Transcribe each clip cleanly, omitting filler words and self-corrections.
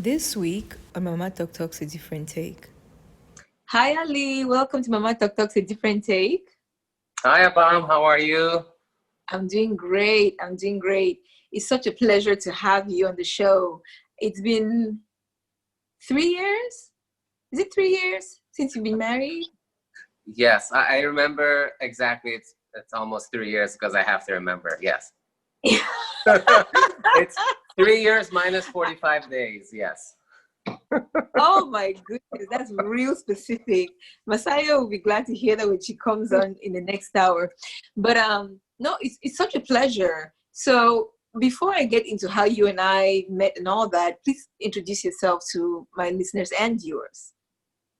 This week on Mama Talk Talks a different take. Hi Ali, welcome to Mama Talk Talks a different take. Hi, Abam. How are you? I'm doing great. I'm doing great. It's such a pleasure to have you on the show. It's been 3 years. Is it 3 years since you've been married? Yes, I remember exactly. It's almost 3 years because I have to remember. Yes. It's 3 years minus 45 days. Yes. Oh my goodness, that's real specific. Masaya will be glad to hear that when she comes on in the next hour. But no, it's such a pleasure. So before I get into how you and I met and all that, please introduce yourself to my listeners and viewers.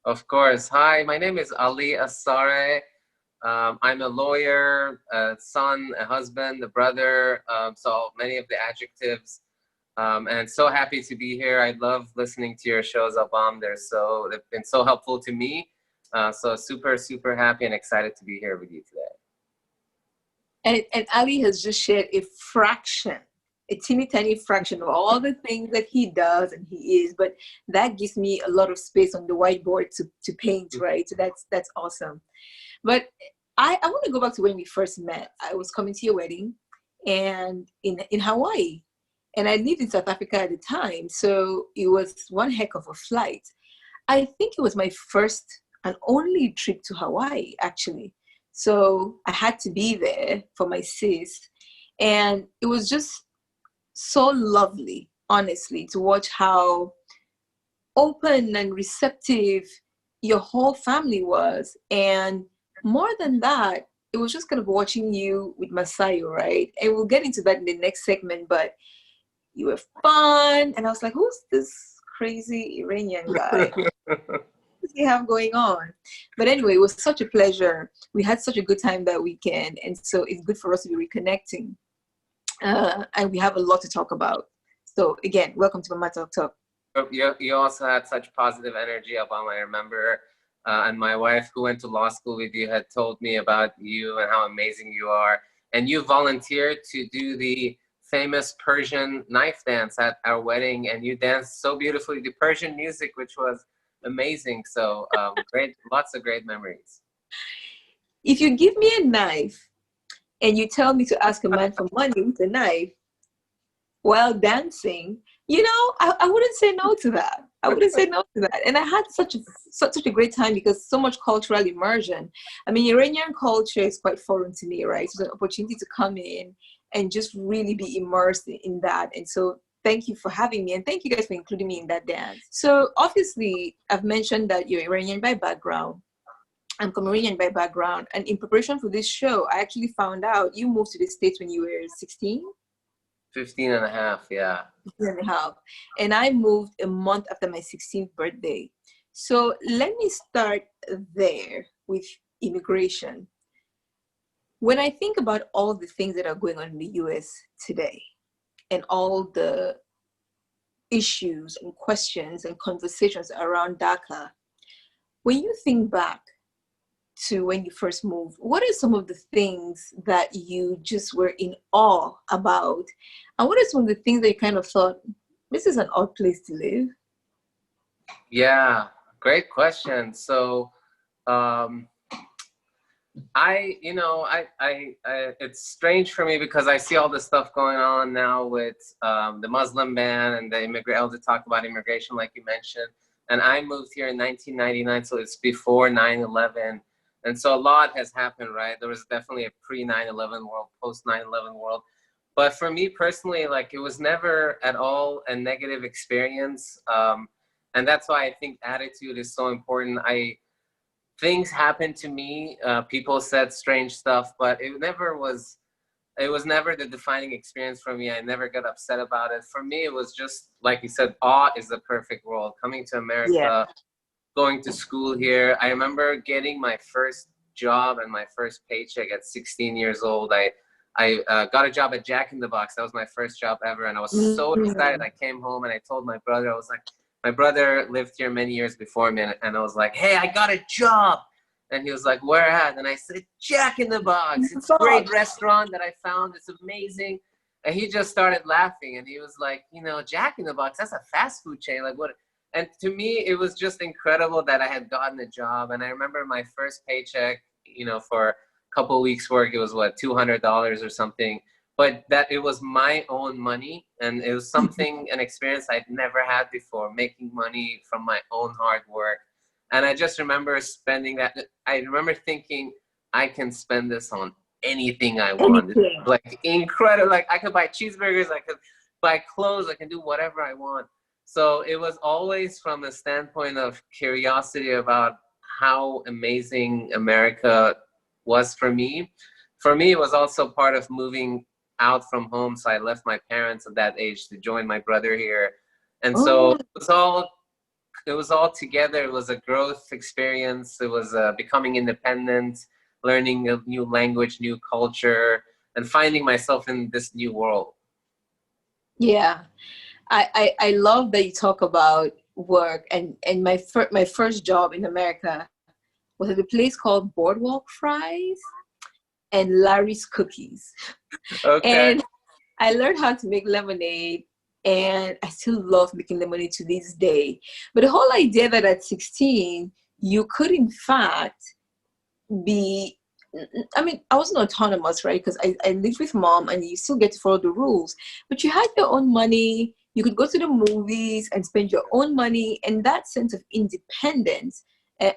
Of course. Hi, my name is Ali Assareh. I'm a lawyer, a son, a husband, a brother. So many of the adjectives. And so happy to be here. I love listening to your shows, Abam. They've been so helpful to me. So super happy and excited to be here with you today. And Ali has just shared a teeny tiny fraction of all the things that he does and he is, but that gives me a lot of space on the whiteboard to paint, right? So that's awesome. But I want to go back to when we first met. I was coming to your wedding and in Hawaii. And I lived in South Africa at the time, so it was one heck of a flight. I think it was my first and only trip to Hawaii, actually. So I had to be there for my sis. And it was just so lovely, honestly, to watch how open and receptive your whole family was. And more than that, it was just kind of watching you with Masayo, right? And we'll get into that in the next segment, but you were fun. And I was like, who's this crazy Iranian guy? What does he have going on? But anyway, it was such a pleasure. We had such a good time that weekend. And so it's good for us to be reconnecting. And we have a lot to talk about. So again, welcome to Mama Talk Talk. You also had such positive energy, Abam. I remember. And my wife, who went to law school with you, had told me about you and how amazing you are. And you volunteered to do the famous Persian knife dance at our wedding, and you danced so beautifully the Persian music, which was amazing. So great, lots of great memories. If you give me a knife and you tell me to ask a man for money with a knife while dancing, I wouldn't say no to that. I wouldn't say no to that. And I had such a great time because so much cultural immersion. I mean, Iranian culture is quite foreign to me, right? So the opportunity to come in and just really be immersed in that. And so thank you for having me. And thank you guys for including me in that dance. So obviously, I've mentioned that you're Iranian by background. I'm Cameroonian by background. And in preparation for this show, I actually found out you moved to the States when you were 16? 15 and a half, yeah. 15 and a half. And I moved a month after my 16th birthday. So let me start there with immigration. When I think about all the things that are going on in the US today and all the issues and questions and conversations around DACA, when you think back to when you first moved, what are some of the things that you just were in awe about? And what are some of the things that you kind of thought, this is an odd place to live? Yeah, great question. So, it's strange for me because I see all this stuff going on now with the Muslim ban and the to talk about immigration, like you mentioned. And I moved here in 1999, so it's before 9/11. And so a lot has happened, right? There was definitely a pre-9/11 world, post-9/11 world. But for me personally, like, it was never at all a negative experience. And that's why I think attitude is so important. Things happened to me. People said strange stuff, but it was never the defining experience for me. I never got upset about it. For me, it was just, like you said, awe is the perfect world. Coming to America, going to school here. I remember getting my first job and my first paycheck at 16 years old. I got a job at Jack in the Box. That was my first job ever. And I was so excited. I came home and I told my brother, I was like, my brother lived here many years before me. And I was like, hey, I got a job. And he was like, where at? And I said, Jack in the Box. It's a great restaurant that I found. It's amazing. And he just started laughing, and he was like, you know, Jack in the Box, that's a fast food chain. Like, what? And to me, it was just incredible that I had gotten a job. And I remember my first paycheck, you know, for a couple of weeks work, it was what, $200 or something. But that it was my own money, and it was something, an experience I'd never had before, making money from my own hard work. And I just remember spending that. I remember thinking, I can spend this on anything I want. Anything. Like incredible. Like I could buy cheeseburgers, I could buy clothes, I can do whatever I want. So it was always from a standpoint of curiosity about how amazing America was for me. For me, it was also part of moving out from home. So I left my parents at that age to join my brother here. And so Oh, it was all together. It was a growth experience. It was becoming independent, learning a new language, new culture, and finding myself in this new world. yeah. I love that you talk about work, and my first job in America was at a place called Boardwalk Fries and Larry's Cookies. Okay. And I learned how to make lemonade, and I still love making lemonade to this day. But the whole idea that at 16 you could in fact be, I mean, I wasn't autonomous, right? Because I lived with mom, and you still get to follow the rules, but you had your own money. You could go to the movies and spend your own money, and that sense of independence,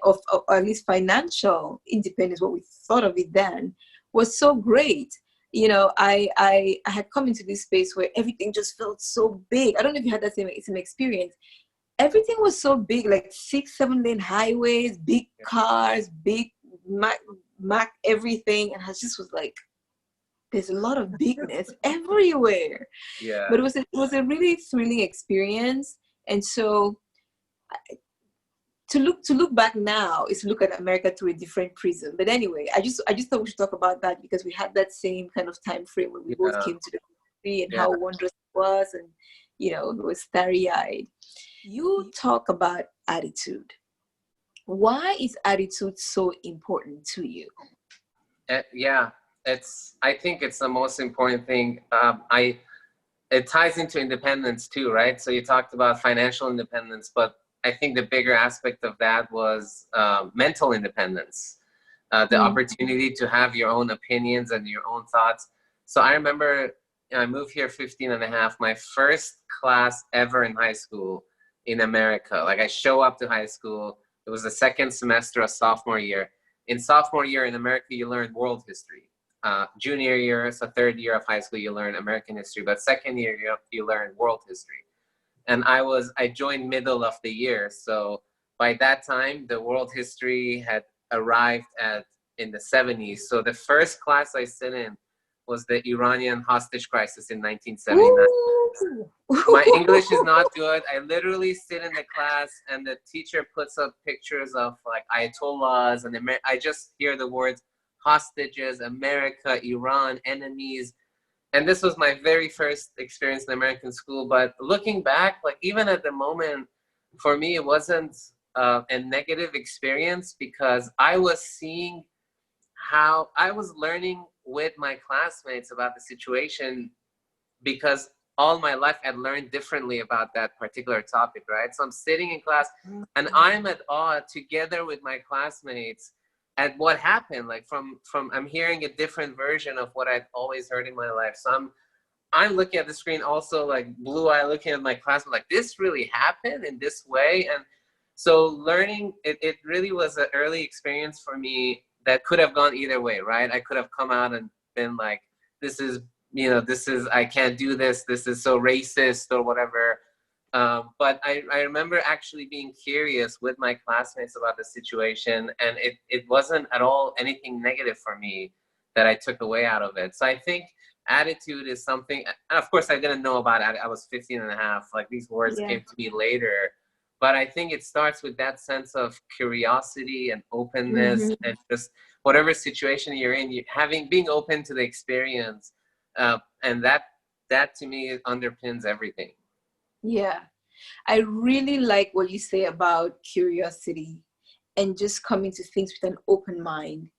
of or at least financial independence, what we thought of it then, was so great. You know, I had come into this space where everything just felt so big. I don't know if you had that same experience. Everything was so big, like 6, 7 lane highways, big cars, big Mac everything, and I just was like, there's a lot of bigness everywhere. Yeah. But it was a really thrilling experience. And so to look back now is to look at America through a different prism. But anyway, I just thought we should talk about that, because we had that same kind of time frame when we both came to the country, and how wondrous it was, and you know, it was starry-eyed. You talk about attitude. Why is attitude so important to you? Yeah, I think it's the most important thing. It ties into independence too, right? So you talked about financial independence, but I think the bigger aspect of that was mental independence, the opportunity to have your own opinions and your own thoughts. So I remember I moved here 15 and a half, my first class ever in high school in America. Like I show up to high school. It was the second semester of sophomore year. In sophomore year in America, you learn world history. Junior year, so third year of high school, you learn American history. But second year, you learn world history. And I joined middle of the year. So by that time, the world history had arrived in the 70s. So the first class I sit in was the Iranian hostage crisis in 1979. Ooh. My English is not good. I literally sit in the class, and the teacher puts up pictures of like Ayatollahs, and I just hear the words hostages, America, Iran, enemies. And this was my very first experience in American school. But looking back, like even at the moment, for me, it wasn't a negative experience, because I was seeing how I was learning with my classmates about the situation, because all my life I'd learned differently about that particular topic, right? So I'm sitting in class, and I'm at awe together with my classmates at what happened. Like from I'm hearing a different version of what I'd always heard in my life. So I'm looking at the screen also, like blue eye, looking at my classmates, like this really happened in this way. And so learning, it really was an early experience for me that could have gone either way, right? I could have come out and been like, this is, I can't do this. This is so racist or whatever. But I remember actually being curious with my classmates about the situation, and it wasn't at all anything negative for me that I took away out of it. So I think attitude is something, and of course I didn't know about it. I was 15 and a half, like these words came to me later. But I think it starts with that sense of curiosity and openness, and just whatever situation you're in, being open to the experience. And that to me underpins everything. Yeah, I really like what you say about curiosity and just coming to things with an open mind,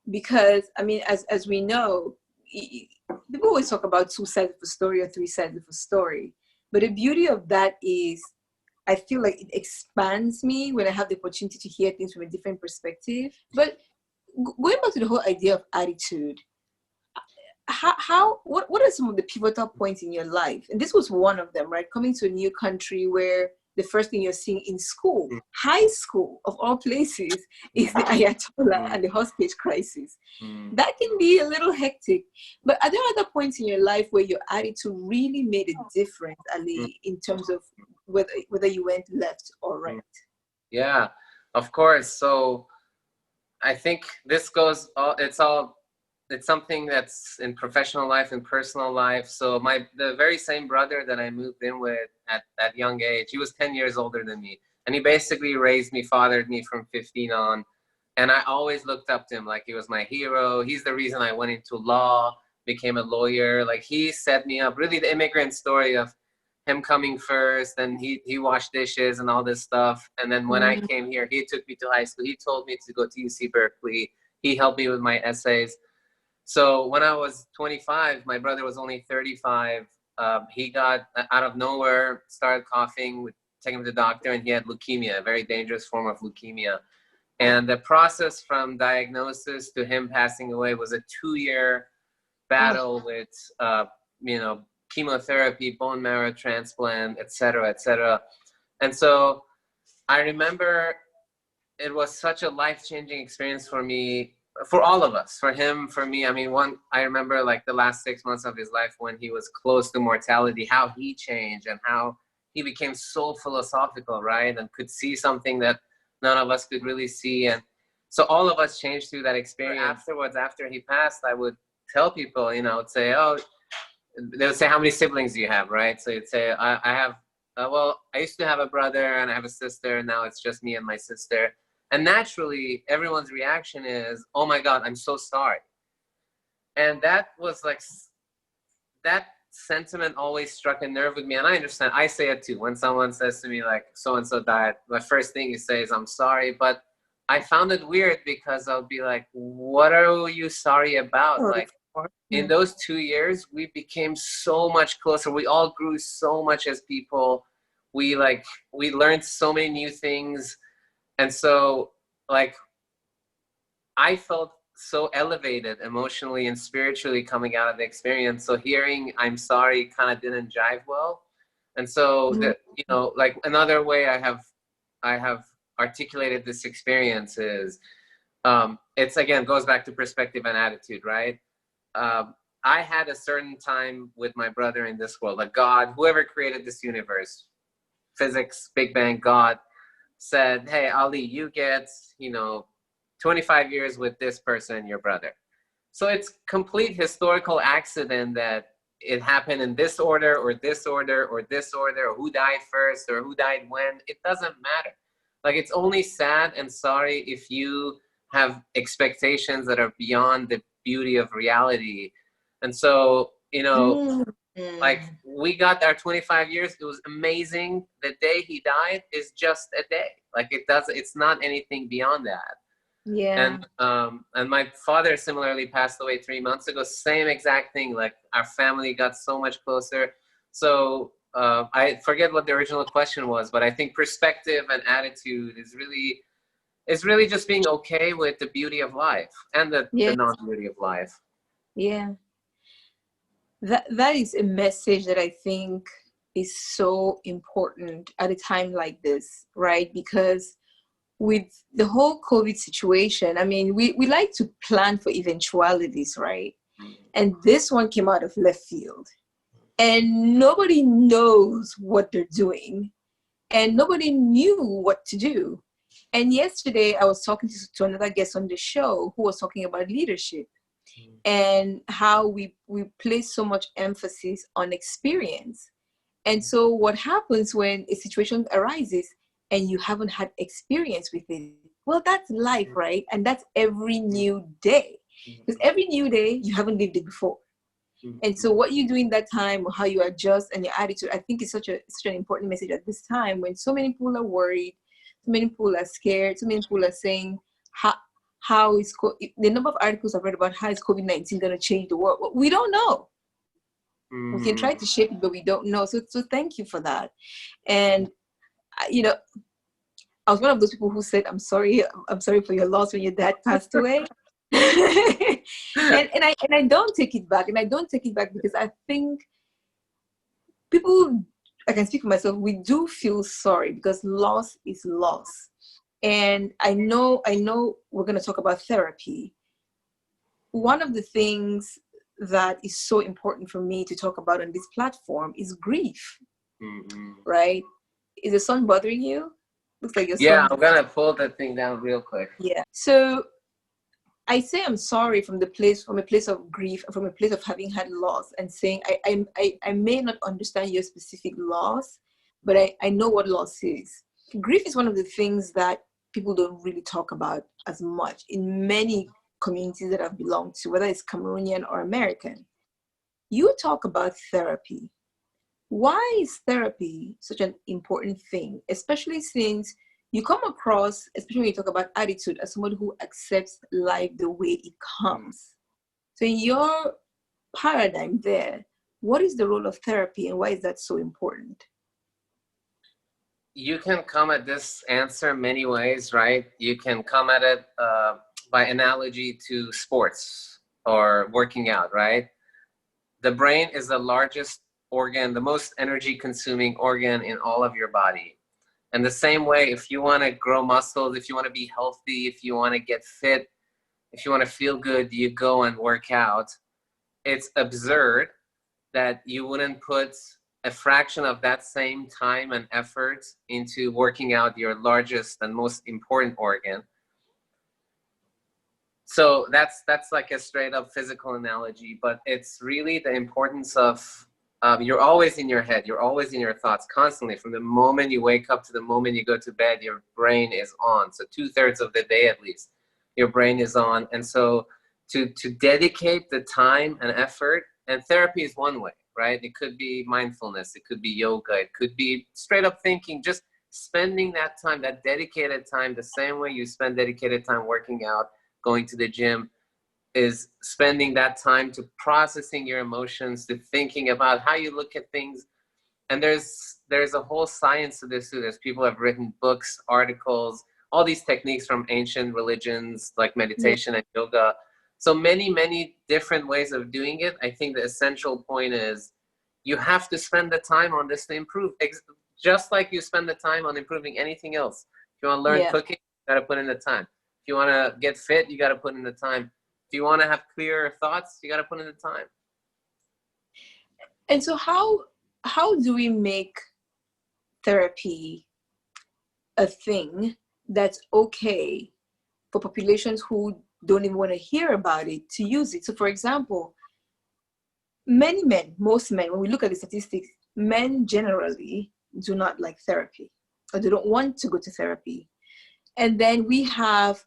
because I mean, as we know, people always talk about two sides of a story or three sides of a story, but the beauty of that is I feel like it expands me when I have the opportunity to hear things from a different perspective. But going back to the whole idea of attitude, what are some of the pivotal points in your life? And this was one of them, right? Coming to a new country where the first thing you're seeing in school, high school of all places, is the Ayatollah and the hostage crisis. That can be a little hectic. But are there other points in your life where your attitude really made a difference, Ali, in terms of whether you went left or right? Yeah, of course. So I think this goes it's something that's in professional life and personal life. So the very same brother that I moved in with at that young age, he was 10 years older than me. And he basically raised me, fathered me from 15 on. And I always looked up to him like he was my hero. He's the reason I went into law, became a lawyer. Like he set me up, really the immigrant story of him coming first, and he washed dishes and all this stuff. And then when I came here, he took me to high school. He told me to go to UC Berkeley. He helped me with my essays. So when I was 25, my brother was only 35. He got out of nowhere, started coughing, would take him to the doctor, and he had leukemia, a very dangerous form of leukemia. And the process from diagnosis to him passing away was a 2-year battle with, chemotherapy, bone marrow transplant, et cetera, et cetera. And so I remember it was such a life-changing experience for me, for all of us, for him, for me. I mean, I remember like the last 6 months of his life when he was close to mortality, how he changed and how he became so philosophical, right? And could see something that none of us could really see. And so all of us changed through that experience. Afterwards, after he passed, I would tell people, say, they would say, how many siblings do you have, right? So you'd say, I have, I used to have a brother and I have a sister, and now it's just me and my sister. And naturally, everyone's reaction is, oh my God, I'm so sorry. And that was like, that sentiment always struck a nerve with me. And I understand, I say it too. When someone says to me like, so-and-so died, my first thing you say is, I'm sorry. But I found it weird because I'll be like, what are you sorry about? Like in those 2 years, we became so much closer. We all grew so much as people. We learned so many new things. And so like, I felt so elevated emotionally and spiritually coming out of the experience. So hearing I'm sorry kind of didn't jive well. And so like another way I have articulated this experience is, it's again, goes back to perspective and attitude, right? I had a certain time with my brother in this world, like God, whoever created this universe, physics, Big Bang, God, said, hey, Ali, you get, 25 years with this person, your brother. So it's complete historical accident that it happened in this order or this order or this order, or who died first or who died when. It doesn't matter. Like, it's only sad and sorry if you have expectations that are beyond the beauty of reality. And so, like, we got our 25 years. It was amazing. The day he died is just a day. Like, it's not anything beyond that. Yeah. And my father similarly passed away 3 months ago. Same exact thing. Like, our family got so much closer. So I forget what the original question was, but I think perspective and attitude is really just being okay with the beauty of life and the non-beauty of life. Yeah. That is a message that I think is so important at a time like this, right? Because with the whole COVID situation, I mean, we like to plan for eventualities, right? And this one came out of left field. And nobody knows what they're doing. And nobody knew what to do. And yesterday, I was talking to another guest on the show who was talking about leadership and how we place so much emphasis on experience. And so what happens when a situation arises and you haven't had experience with it? Well, that's life, right? And that's every new day. Because every new day, you haven't lived it before. And so what you do in that time, or how you adjust and your attitude, I think is such an important message at this time when so many people are worried, so many people are scared, so many people are saying, the number of articles I've read about how is COVID-19 going to change the world. We don't know. We can try to shape it, but we don't know. So thank you for that. And I was one of those people who said, I'm sorry for your loss when your dad passed away. and I don't take it back. And I don't take it back because I think people, I can speak for myself, we do feel sorry because loss is loss. And I know we're going to talk about therapy. One of the things that is so important for me to talk about on this platform is grief, right? Is the sun bothering you? Looks like your son. Yeah, I'm gonna pull that thing down real quick. Yeah. So I say I'm sorry from a place of grief, from a place of having had loss, and saying I may not understand your specific loss, but I know what loss is. Grief is one of the things that people don't really talk about as much in many communities that I've belonged to, whether it's Cameroonian or American. You talk about therapy. Why is therapy such an important thing, especially since you come across, especially when you talk about attitude, as someone who accepts life the way it comes? So in your paradigm there, what is the role of therapy and why is that so important? You can come at this answer many ways, right? You can come at it by analogy to sports or working out, right? The brain is the largest organ, the most energy consuming organ in all of your body. And the same way, if you want to grow muscles, if you want to be healthy, if you want to get fit, if you want to feel good, you go and work out. It's absurd that you wouldn't put a fraction of that same time and effort into working out your largest and most important organ. So that's like a straight up physical analogy, but it's really the importance of you're always in your head, you're always in your thoughts constantly. From the moment you wake up to the moment you go to bed, your brain is on. So 2/3 of the day at least, your brain is on. And so to dedicate the time and effort, and therapy is one way, right? It could be mindfulness, it could be yoga, it could be straight up thinking, just spending that time, that dedicated time, the same way you spend dedicated time working out, going to the gym, is spending that time to processing your emotions, to thinking about how you look at things. And there's a whole science to this too. There's people have written books, articles, all these techniques from ancient religions like meditation and yoga. So many different ways of doing it. I think the essential point is you have to spend the time on this to improve, just like you spend the time on improving anything else. If you want to learn cooking, you got to put in the time. If you want to get fit, you got to put in the time. If you want to have clearer thoughts, you got to put in the time. And so how do we make therapy a thing that's okay for populations who don't even want to hear about it to use it? So for example, most men, when we look at the statistics, men generally do not like therapy, or they don't want to go to therapy. And then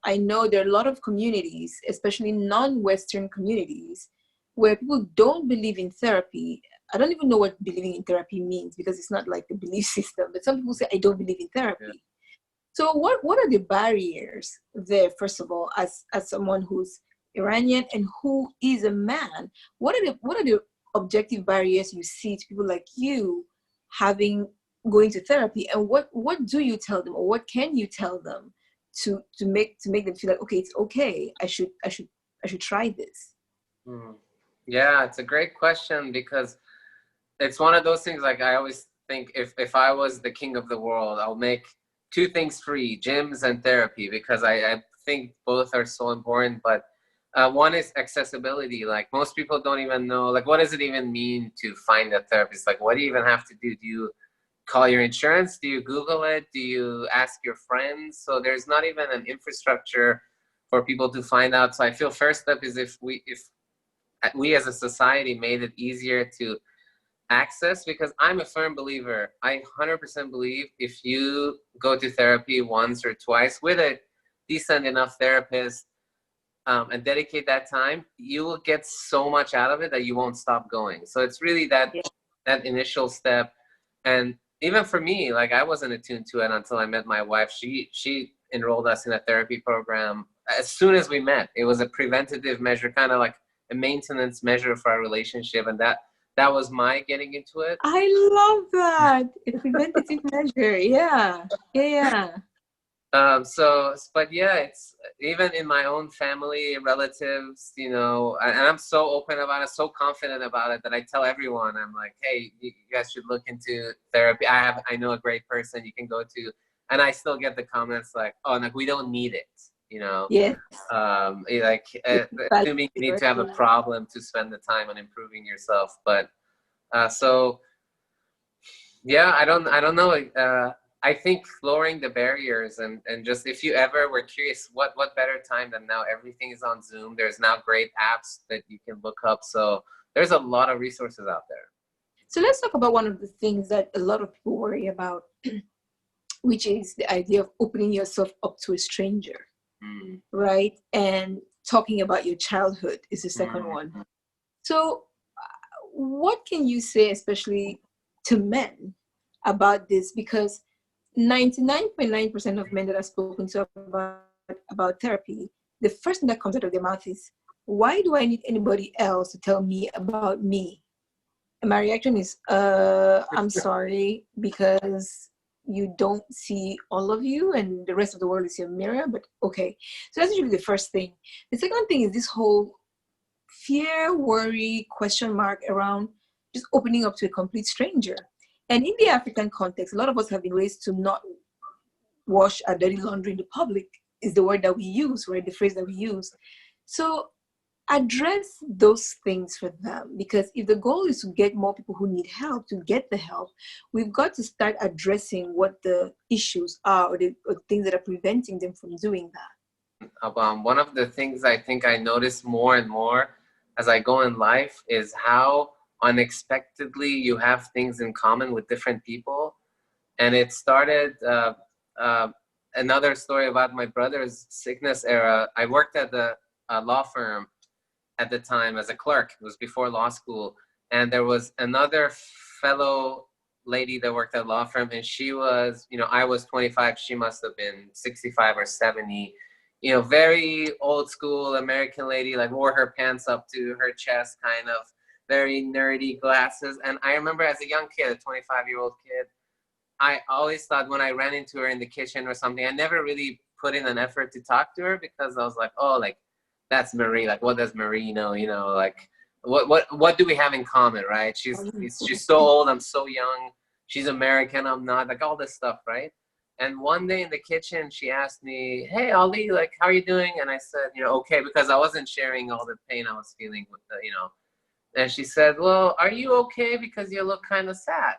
I know there are a lot of communities, especially non-Western communities, where people don't believe in therapy. I don't even know what believing in therapy means because it's not like the belief system, but some people say, I don't believe in therapy. Yeah. So what are the barriers there, first of all, as someone who's Iranian and who is a man? What are the objective barriers you see to people like you going to therapy, and what do you tell them, or what can you tell them to make them feel like, okay, it's okay, I should try this? Yeah, it's a great question, because it's one of those things, like I always think, if I was the king of the world, I'll make 2 things free: gyms and therapy, because I think both are so important. But one is accessibility. Like most people don't even know, like, what does it even mean to find a therapist? Like, what do you even have to do? Do you call your insurance? Do you Google it? Do you ask your friends? So there's not even an infrastructure for people to find out. So I feel first step is if we as a society made it easier to access, because I'm a firm believer. I 100% believe if you go to therapy once or twice with a decent enough therapist and dedicate that time, you will get so much out of it that you won't stop going. So it's really that initial step. And even for me, like, I wasn't attuned to it until I met my wife. She enrolled us in a therapy program as soon as we met. It was a preventative measure, kind of like a maintenance measure for our relationship, and that was my getting into it. I love that. A preventative measure. Yeah. Yeah. But yeah, it's even in my own family, relatives, you know, and I'm so open about it, so confident about it that I tell everyone, I'm like, hey, you guys should look into therapy. I know a great person you can go to, and I still get the comments like, oh, like we don't need it, you know. Yes. Like assuming you need to have a problem to spend the time on improving yourself. But so yeah, I don't know. I think lowering the barriers and just if you ever were curious, what better time than now? Everything is on Zoom. There's now great apps that you can look up. So there's a lot of resources out there. So let's talk about one of the things that a lot of people worry about, which is the idea of opening yourself up to a stranger, right? And talking about your childhood is the second one. So what can you say, especially to men, about this? Because 99.9% of men that I've spoken to about therapy, the first thing that comes out of their mouth is, why do I need anybody else to tell me about me? And my reaction is, I'm sorry, because you don't see all of you and the rest of the world is your mirror, but okay. So that's usually the first thing. The second thing is this whole fear, worry, question mark around just opening up to a complete stranger. And in the African context, a lot of us have been raised to not wash our dirty laundry in the public, is the word that we use, right? The phrase that we use. So address those things for them, because if the goal is to get more people who need help to get the help, we've got to start addressing what the issues are or the things that are preventing them from doing that. One of the things I think I notice more and more as I go in life is how unexpectedly you have things in common with different people. And it started another story about my brother's sickness era. I worked at the law firm at the time as a clerk. It was before law school, and there was another fellow lady that worked at law firm, and she was, you know, I was 25, she must have been 65 or 70, you know, very old school American lady, like wore her pants up to her chest, kind of very nerdy glasses. And I remember as a young kid, a 25-year-old kid, I always thought when I ran into her in the kitchen or something, I never really put in an effort to talk to her because I was like, oh, like, that's Marie. Like, what does Marie know? You know, like, what do we have in common, right? She's so old, I'm so young. She's American, I'm not. Like, all this stuff, right? And one day in the kitchen, she asked me, hey, Ali, like, how are you doing? And I said, you know, okay, because I wasn't sharing all the pain I was feeling with the, you know. And she said, well, are you okay? Because you look kind of sad.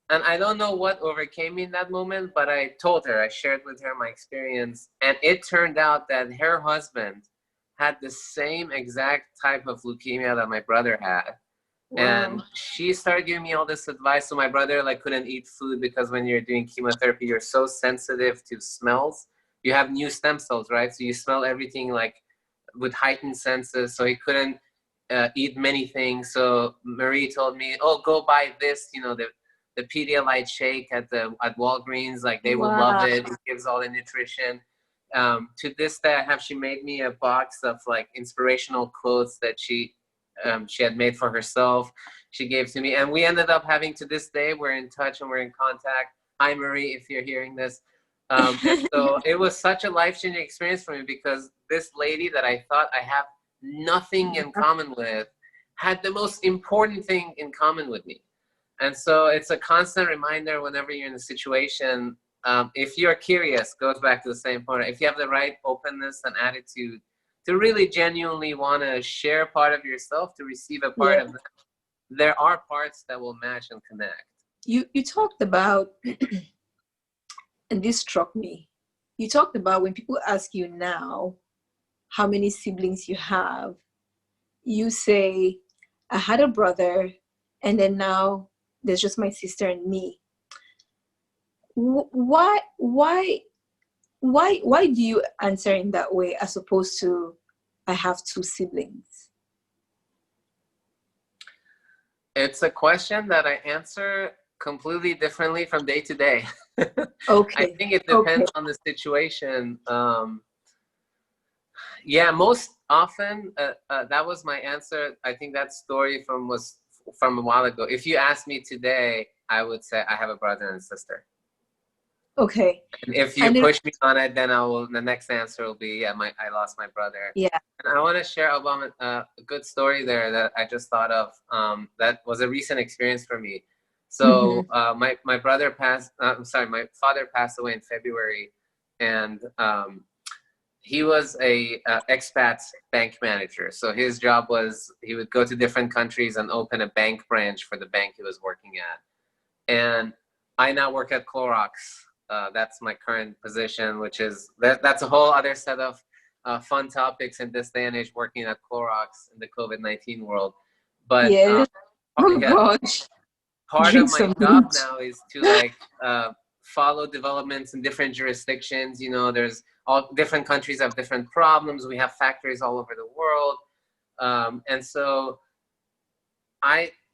And I don't know what overcame me in that moment, but I told her, I shared with her my experience. And it turned out that her husband had the same exact type of leukemia that my brother had. Wow. And she started giving me all this advice. So my brother like couldn't eat food because when you're doing chemotherapy, you're so sensitive to smells. You have new stem cells, right? So you smell everything like with heightened senses. So he couldn't eat many things. So Marie told me, oh, go buy this, you know, the Pedialyte shake at Walgreens. Like they will love it. It gives all the nutrition. To this day, she made me a box of like inspirational quotes that she had made for herself. She gave to me, and we ended up having, to this day, we're in touch and we're in contact. Hi, Marie, if you're hearing this. And so it was such a life-changing experience for me because this lady that I thought I have nothing in common with had the most important thing in common with me. And so it's a constant reminder whenever you're in a situation, if you're curious, goes back to the same point. If you have the right openness and attitude to really genuinely want to share part of yourself, to receive a part of them, there are parts that will match and connect. You talked about, and this struck me, you talked about when people ask you now how many siblings you have, you say, I had a brother, and then now there's just my sister and me. Why do you answer in that way as opposed to I have two siblings? It's a question that I answer completely differently from day to day. Okay. I think it depends on the situation. Yeah, most often that was my answer. I think that story was from a while ago. If you ask me today, I would say I have a brother and sister. Okay. And if you And then, push me on it, then the next answer will be, yeah, I lost my brother. yeah. And I want to share about a good story there that I just thought of. That was a recent experience for me. So my brother passed. I'm sorry, my father passed away in February, and he was a expat bank manager. So his job was he would go to different countries and open a bank branch for the bank he was working at. And I now work at Clorox. That's my current position, which is that's a whole other set of fun topics in this day and age, working at Clorox in the COVID-19 world. But Yes. Oh yeah, gosh. part Drink of my some job bleach. now is to like follow developments in different jurisdictions. You know, there's all different countries have different problems. We have factories all over the world, and so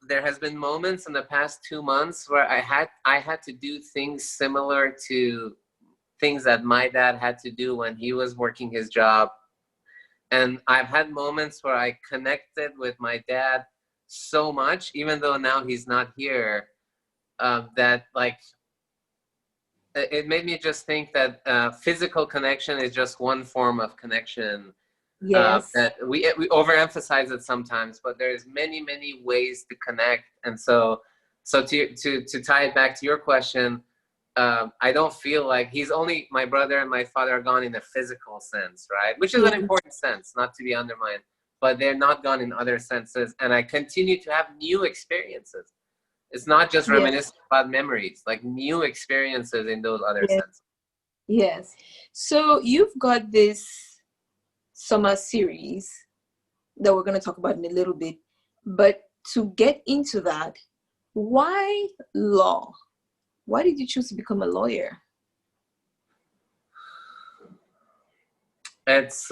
there has been moments in the past 2 months where I had to do things similar to things that my dad had to do when he was working his job. And I've had moments where I connected with my dad so much, even though now he's not here, that like it made me just think that physical connection is just one form of connection. Yes. That we overemphasize it sometimes, but there's many ways to connect. And so to tie it back to your question, I don't feel like my brother and my father are gone in a physical sense, right? Which is an Yes. important sense, not to be undermined, but they're not gone in other senses. And I continue to have new experiences. It's not just Yes. reminiscing about memories, like new experiences in those other Yes. senses. Yes. So you've got this summer series that we're going to talk about in a little bit. But to get into that, why law? Why did you choose to become a lawyer? It's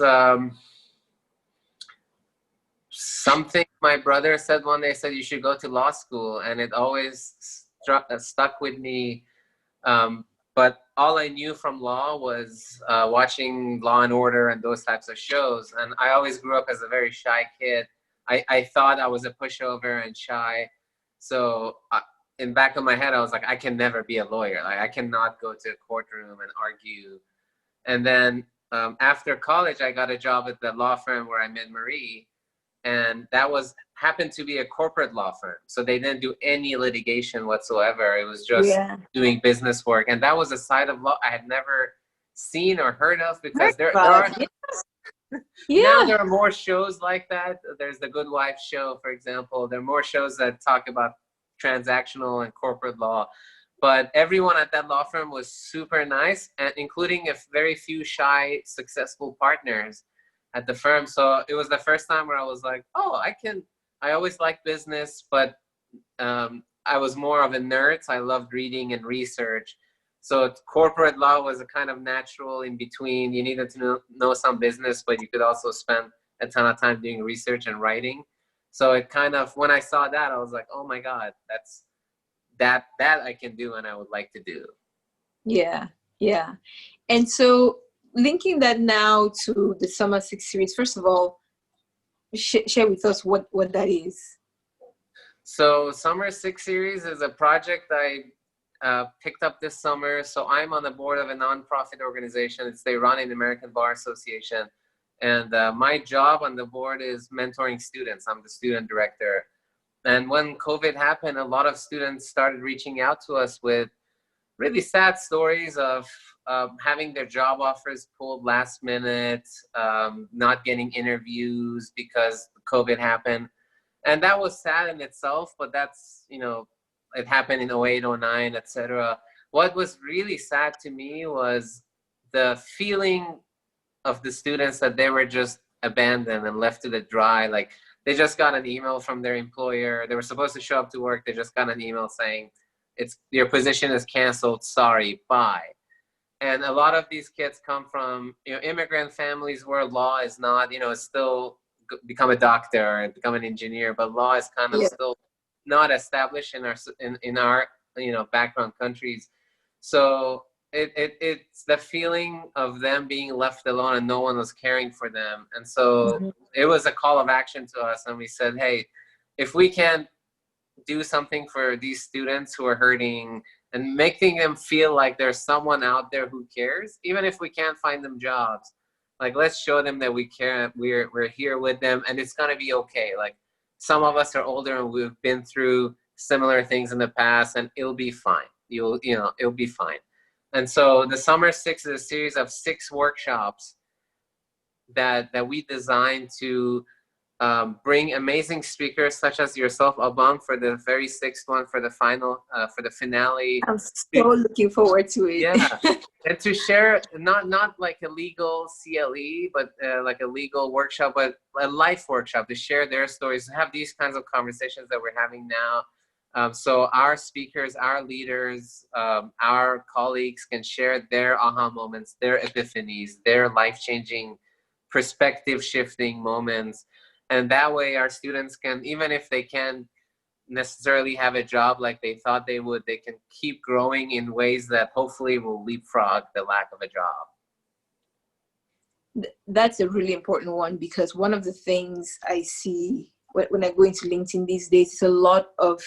something my brother said one day. Said you should go to law school, and it always stuck with me. But all I knew from law was watching Law and Order and those types of shows. And I always grew up as a very shy kid. I thought I was a pushover and shy. So in back of my head, I was like, I can never be a lawyer. Like I cannot go to a courtroom and argue. And then after college, I got a job at the law firm where I met Marie. And that happened to be a corporate law firm. So they didn't do any litigation whatsoever. It was just doing business work. And that was a side of law I had never seen or heard of, because there are now there are more shows like that. There's the Good Wife show, for example. There are more shows that talk about transactional and corporate law. But everyone at that law firm was super nice, and including a very few shy, successful partners at the firm. So it was the first time where I was like, oh, I always liked business, but I was more of a nerd. So I loved reading and research. So corporate law was a kind of natural in between. You needed to know some business, but you could also spend a ton of time doing research and writing. So it kind of, when I saw that, I was like, oh my God, that I can do and I would like to do. Yeah. And so linking that now to the Summer 6 series, first of all, share with us what that is. So Summer 6 series is a project I picked up this summer. So I'm on the board of a nonprofit organization. They run an American Bar Association. And my job on the board is mentoring students. I'm the student director. And when COVID happened, a lot of students started reaching out to us with really sad stories of having their job offers pulled last minute, not getting interviews because COVID happened. And that was sad in itself, but that's, it happened in 08, 09, etc. What was really sad to me was the feeling of the students that they were just abandoned and left to the dry. Like they just got an email from their employer. They were supposed to show up to work. They just got an email saying, your position is canceled. Sorry, bye. And a lot of these kids come from, immigrant families where law is not, still become a doctor and become an engineer, but law is kind of still not established in our background countries. So it's the feeling of them being left alone and no one was caring for them. And so Mhm. it was a call of action to us, and we said, hey, if we can't do something for these students who are hurting and making them feel like there's someone out there who cares, even if we can't find them jobs, like, let's show them that we care. We're here with them, and it's gonna be okay. Like, some of us are older and we've been through similar things in the past, and it'll be fine. It'll be fine. And so the Summer Six is a series of 6 workshops that we designed to bring amazing speakers such as yourself, Abam, for the very 6th one, for the final, for the finale. I'm so looking forward to it. Yeah, and to share not like a legal CLE, but like a legal workshop, but a life workshop, to share their stories, to have these kinds of conversations that we're having now. So our speakers, our leaders, our colleagues can share their aha moments, their epiphanies, their life-changing, perspective-shifting moments. And that way our students can, even if they can't necessarily have a job like they thought they would, they can keep growing in ways that hopefully will leapfrog the lack of a job. That's a really important one, because one of the things I see when I go into LinkedIn these days is a lot of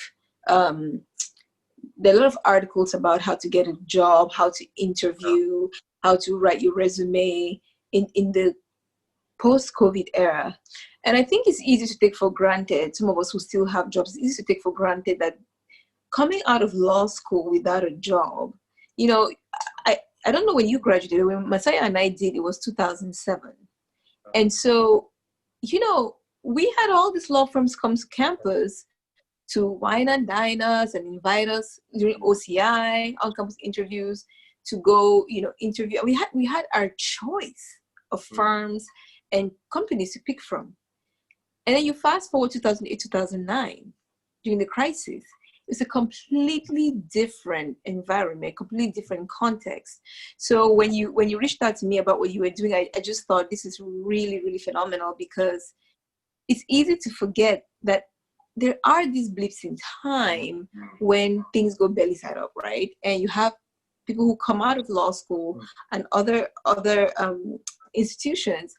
there are a lot of articles about how to get a job, how to interview, how to write your resume in the post-COVID era. And I think it's easy to take for granted, some of us who still have jobs, it's easy to take for granted that coming out of law school without a job, you know, I don't know when you graduated. When Messiah and I did, it was 2007. And so, you know, we had all these law firms come to campus to wine and dine us and invite us during OCI, on-campus interviews, to go, you know, interview. We had our choice of firms and companies to pick from. And then you fast forward 2008, 2009, during the crisis. It's a completely different environment, completely different context. So when you reached out to me about what you were doing, I just thought this is really, really phenomenal, because it's easy to forget that there are these blips in time when things go belly side up, right? And you have people who come out of law school and other institutions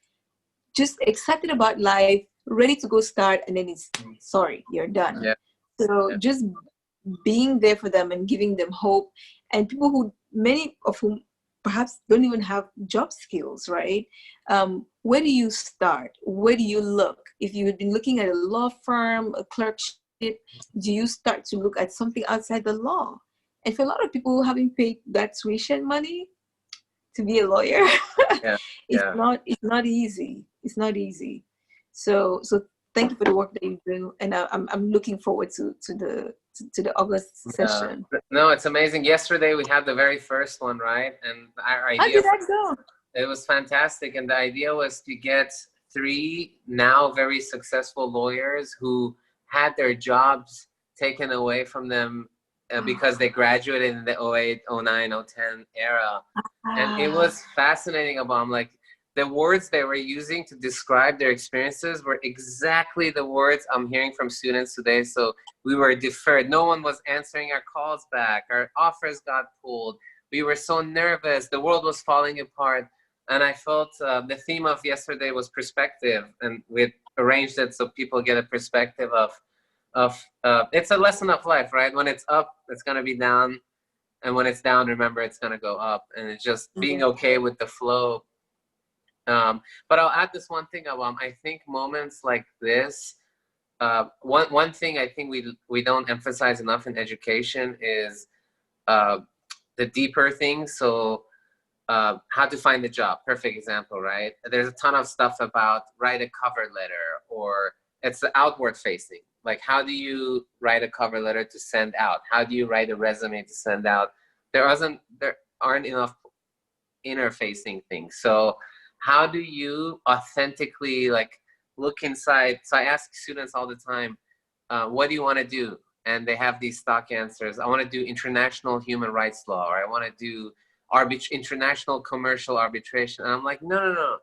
just excited about life, ready to go start, and then it's sorry, you're done. Yeah. So just being there for them and giving them hope, and people who, many of whom perhaps don't even have job skills, right? Where do you start? Where do you look? If you've been looking at a law firm, a clerkship, do you start to look at something outside the law? And for a lot of people who haven't paid that tuition money to be a lawyer, it's not easy. It's not easy. So thank you for the work that you do, and I'm looking forward to the August session. No, it's amazing. Yesterday we had the very first one, right? And our idea, how did that go? It was fantastic, and the idea was to get 3 now very successful lawyers who had their jobs taken away from them because they graduated in the 08, 09, 010 era. And it was fascinating about, like, the words they were using to describe their experiences were exactly the words I'm hearing from students today. So we were deferred. No one was answering our calls back. Our offers got pulled. We were so nervous. The world was falling apart. And I felt the theme of yesterday was perspective. And we arranged it so people get a perspective of it's a lesson of life, right? When it's up, it's going to be down. And when it's down, remember, it's going to go up. And it's just being okay with the flow. But I'll add this one thing. I think moments like this, one thing I think we don't emphasize enough in education is the deeper things. So how to find a job, perfect example, right? There's a ton of stuff about write a cover letter, or it's the outward facing. Like, how do you write a cover letter to send out? How do you write a resume to send out? There aren't enough interfacing things. So how do you authentically, like, look inside? So I ask students all the time, what do you want to do? And they have these stock answers. I want to do international human rights law, or I want to do international commercial arbitration. And I'm like, no.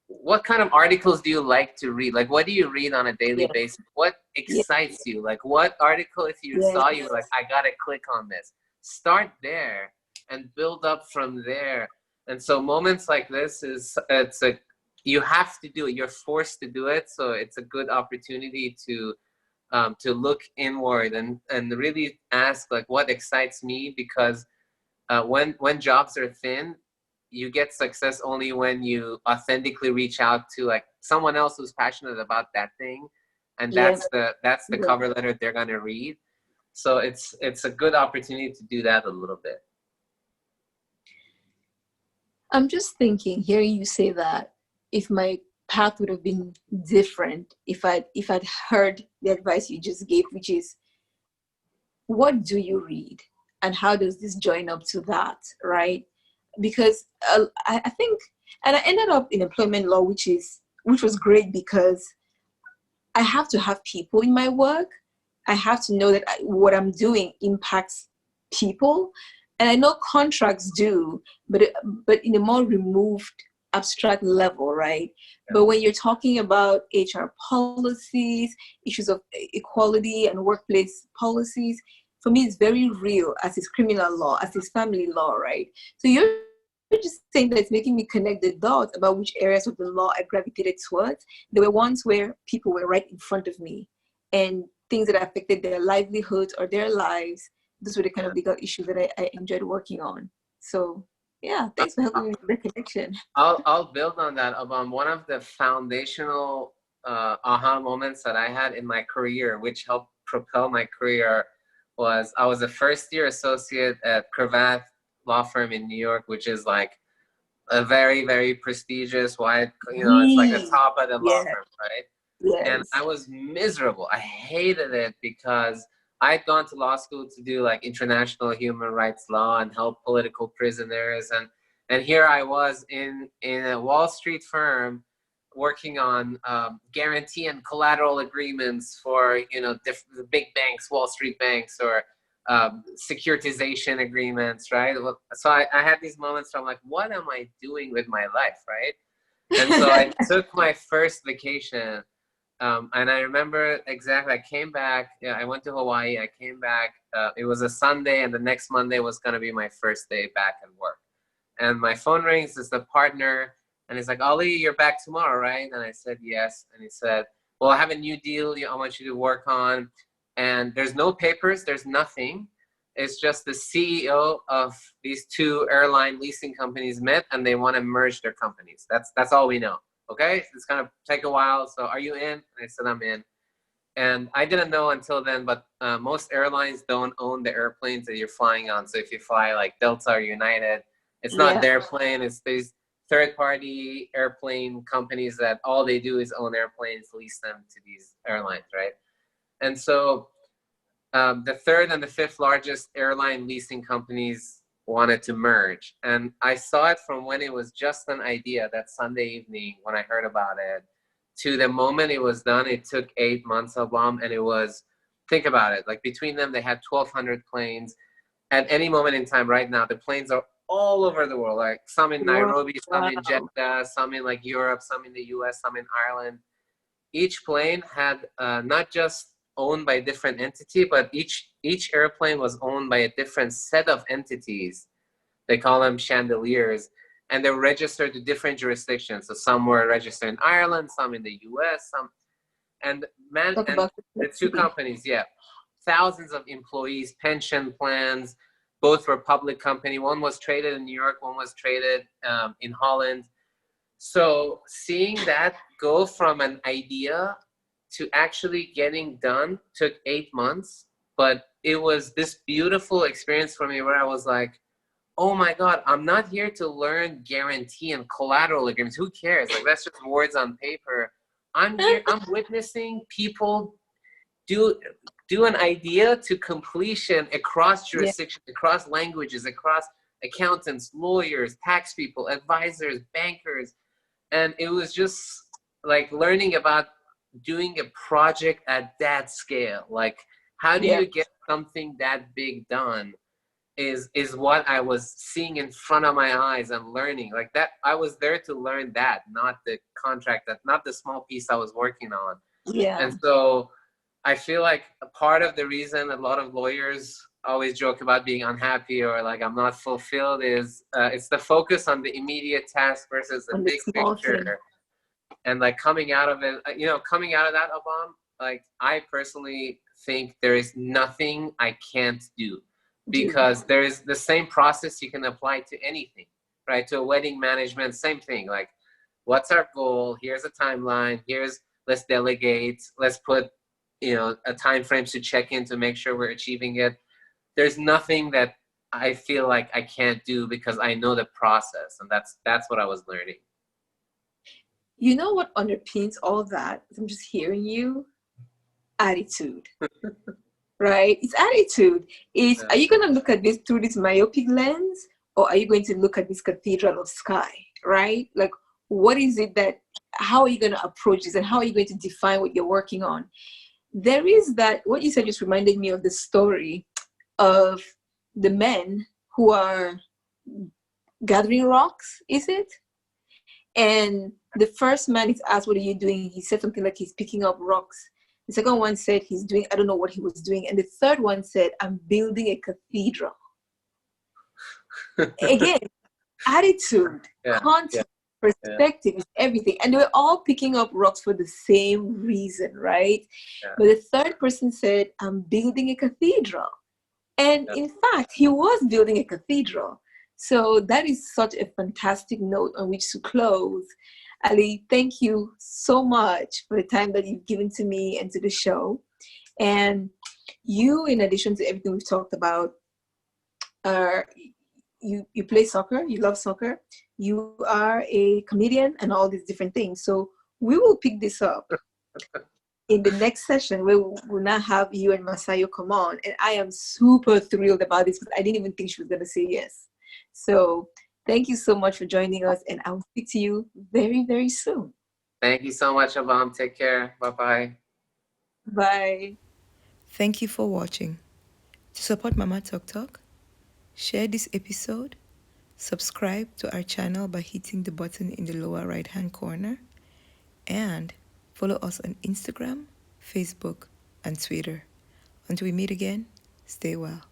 What kind of articles do you like to read? Like, what do you read on a daily basis? What excites you? Like, what article, if you saw, you were like, I got to click on this. Start there. and build up from there. And so moments like this you have to do it. You're forced to do it. So it's a good opportunity to look inward and really ask like what excites me, because when jobs are thin, you get success only when you authentically reach out to like someone else who's passionate about that thing, and that's the cover letter they're gonna read. So it's a good opportunity to do that a little bit. I'm just thinking, hearing you say that, if my path would have been different, if I'd heard the advice you just gave, which is, what do you read, and how does this join up to that, right? Because I think, and I ended up in employment law, which was great because I have to have people in my work. I have to know that what I'm doing impacts people. And I know contracts do, but in a more removed, abstract level, right? Yeah. But when you're talking about HR policies, issues of equality and workplace policies, for me, it's very real, as is criminal law, as is family law, right? So you're just saying that it's making me connect the dots about which areas of the law I gravitated towards. There were ones where people were right in front of me, and things that affected their livelihoods or their lives. Those were the kind of legal issues that I enjoyed working on. So yeah, thanks for helping me with the connection. I'll build on that. One of the foundational aha moments that I had in my career, which helped propel my career, was I was a first-year associate at Cravath law firm in New York, which is like a very, very prestigious, wide, it's like a top of the law firm, right? Yes. And I was miserable. I hated it because I'd gone to law school to do like international human rights law and help political prisoners. And here I was in a Wall Street firm working on guarantee and collateral agreements for, the big banks, Wall Street banks, or securitization agreements, right? So I had these moments where I'm like, what am I doing with my life, right? And so I took my first vacation. And I remember exactly, I came back, I went to Hawaii, I came back, it was a Sunday, and the next Monday was gonna be my first day back at work. And my phone rings, it's the partner, and he's like, Ali, you're back tomorrow, right? And I said, yes. And he said, well, I have a new deal I want you to work on, and there's no papers, there's nothing. It's just the CEO of these two airline leasing companies met, and they wanna merge their companies. That's all we know. Okay, it's gonna take a while, so are you in? And I said, I'm in. And I didn't know until then, but most airlines don't own the airplanes that you're flying on. So if you fly like Delta or United, it's not their plane, it's these third-party airplane companies that all they do is own airplanes, lease them to these airlines, right? And so the third and the fifth largest airline leasing companies wanted to merge. And I saw it from when it was just an idea that Sunday evening when I heard about it to the moment it was done. It took 8 months, Abam, and it was, think about it, like between them they had 1,200 planes. At any moment in time right now, the planes are all over the world, like some in Nairobi, some in Jeddah, some in like Europe, some in the US, some in Ireland. Each plane had not just owned by a different entity, but each airplane was owned by a different set of entities. They call them chandeliers, and they're registered to different jurisdictions. So some were registered in Ireland, some in the US, and the two companies, thousands of employees, pension plans, both were public company. One was traded in New York, one was traded in Holland. So seeing that go from an idea to actually getting done took 8 months, but it was this beautiful experience for me where I was like, oh my God, I'm not here to learn guarantee and collateral agreements. Who cares? Like, that's just words on paper. I'm here, I'm witnessing people do an idea to completion across jurisdictions, across languages, across accountants, lawyers, tax people, advisors, bankers. And it was just like learning about doing a project at that scale. Like, how do you get something that big done is what I was seeing in front of my eyes and learning. Like that, I was there to learn that, not the contract, not the small piece I was working on. And so I feel like a part of the reason a lot of lawyers always joke about being unhappy or like I'm not fulfilled is it's the focus on the immediate task versus the On the big small thing. picture. And like coming out of it, coming out of that, Abam, like I personally think there is nothing I can't do, because there is the same process you can apply to anything, right? To a wedding management, same thing. Like, what's our goal? Here's a timeline. Let's delegate. Let's put, a time frame to check in to make sure we're achieving it. There's nothing that I feel like I can't do because I know the process, and that's what I was learning. You know what underpins all that? I'm just hearing you. Attitude. Right? It's attitude. Are you going to look at this through this myopic lens, or are you going to look at this cathedral of sky? Right? Like, what is it how are you going to approach this, and how are you going to define what you're working on? There is that, what you said just reminded me of the story of the men who are gathering rocks, is it? And the first man is asked, what are you doing? He said something like he's picking up rocks. The second one said he's doing, I don't know what he was doing. And the third one said, I'm building a cathedral. Again, attitude, context, perspective is everything. And they were all picking up rocks for the same reason, right? Yeah. But the third person said, I'm building a cathedral. And in fact, he was building a cathedral. So that is such a fantastic note on which to close. Ali, thank you so much for the time that you've given to me and to the show. And you, in addition to everything we've talked about, you play soccer, you love soccer, you are a comedian and all these different things. So we will pick this up in the next session where we'll now have you and Masayo come on. And I am super thrilled about this because I didn't even think she was going to say yes. So thank you so much for joining us, and I'll speak to you very, very soon. Thank you so much, Abam. Take care. Bye-bye. Bye. Thank you for watching. To support Mama Talk Talk, share this episode, subscribe to our channel by hitting the button in the lower right-hand corner, and follow us on Instagram, Facebook, and Twitter. Until we meet again, stay well.